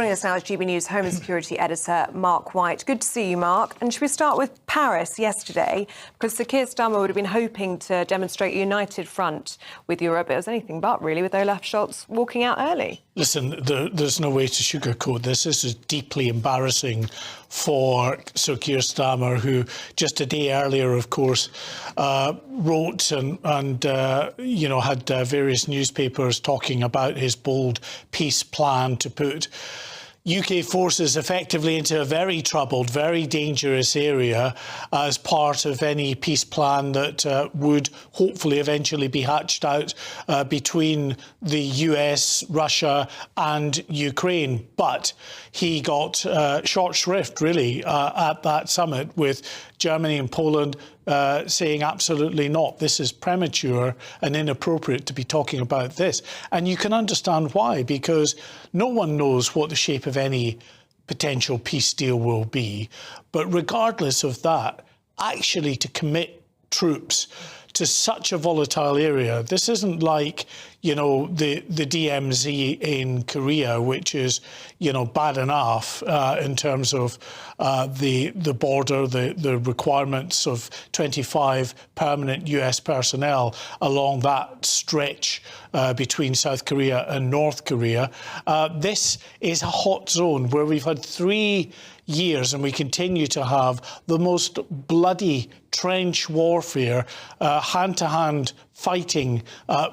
Joining us now is GB News Home and Security Editor Mark White. Good to see you, Mark. And should we start with Paris yesterday? Because Sir Keir Starmer would have been hoping to demonstrate a united front with Europe. It was anything but, really, with Olaf Scholz walking out early. Listen, there's no way to sugarcoat this. This is deeply embarrassing for Sir Keir Starmer, who just a day earlier, of course, wrote and had various newspapers talking about his bold peace plan to put UK forces effectively into a very troubled, very dangerous area as part of any peace plan that would hopefully eventually be hatched out between the US, Russia and Ukraine. But he got short shrift, really, at that summit, with Germany and Poland saying absolutely not. This is premature and inappropriate to be talking about this. And you can understand why, because no one knows what the shape of any potential peace deal will be. But regardless of that, actually to commit troops to such a volatile area, this isn't like, the DMZ in Korea, which is, bad enough in terms of the border, the requirements of 25 permanent US personnel along that stretch between South Korea and North Korea. This is a hot zone where we've had 3 years, and we continue to have the most bloody trench warfare, hand-to-hand fighting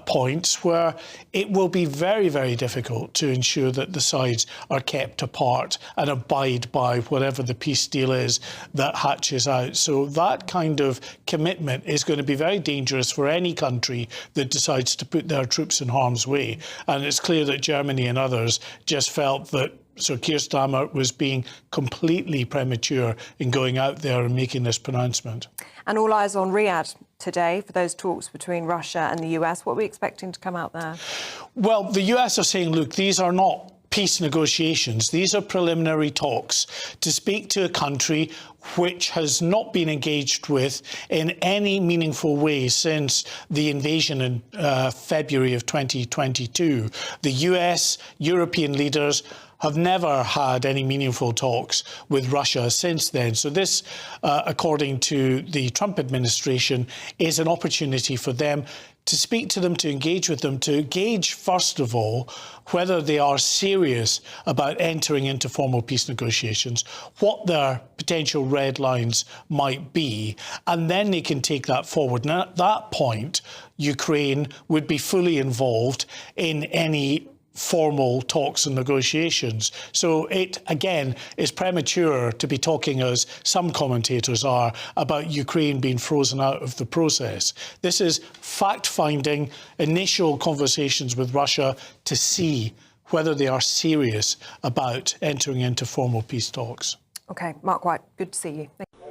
points where it will be very, very difficult to ensure that the sides are kept apart and abide by whatever the peace deal is that hatches out. So that kind of commitment is going to be very dangerous for any country that decides to put their troops in harm's way. And it's clear that Germany and others just felt that Sir Keir Starmer was being completely premature in going out there and making this pronouncement. And all eyes on Riyadh today for those talks between Russia and the US. What are we expecting to come out there? Well, the US are saying, look, these are not peace negotiations. These are preliminary talks to speak to a country which has not been engaged with in any meaningful way since the invasion in February of 2022. The US, European leaders have never had any meaningful talks with Russia since then. So this, according to the Trump administration, is an opportunity for them to speak to them, to engage with them, to gauge, first of all, whether they are serious about entering into formal peace negotiations, what their potential red lines might be, and then they can take that forward. And at that point, Ukraine would be fully involved in any formal talks and negotiations. So it, again, is premature to be talking, as some commentators are, about Ukraine being frozen out of the process. This is fact-finding, initial conversations with Russia to see whether they are serious about entering into formal peace talks. OK, Mark White, good to see you. Thank you.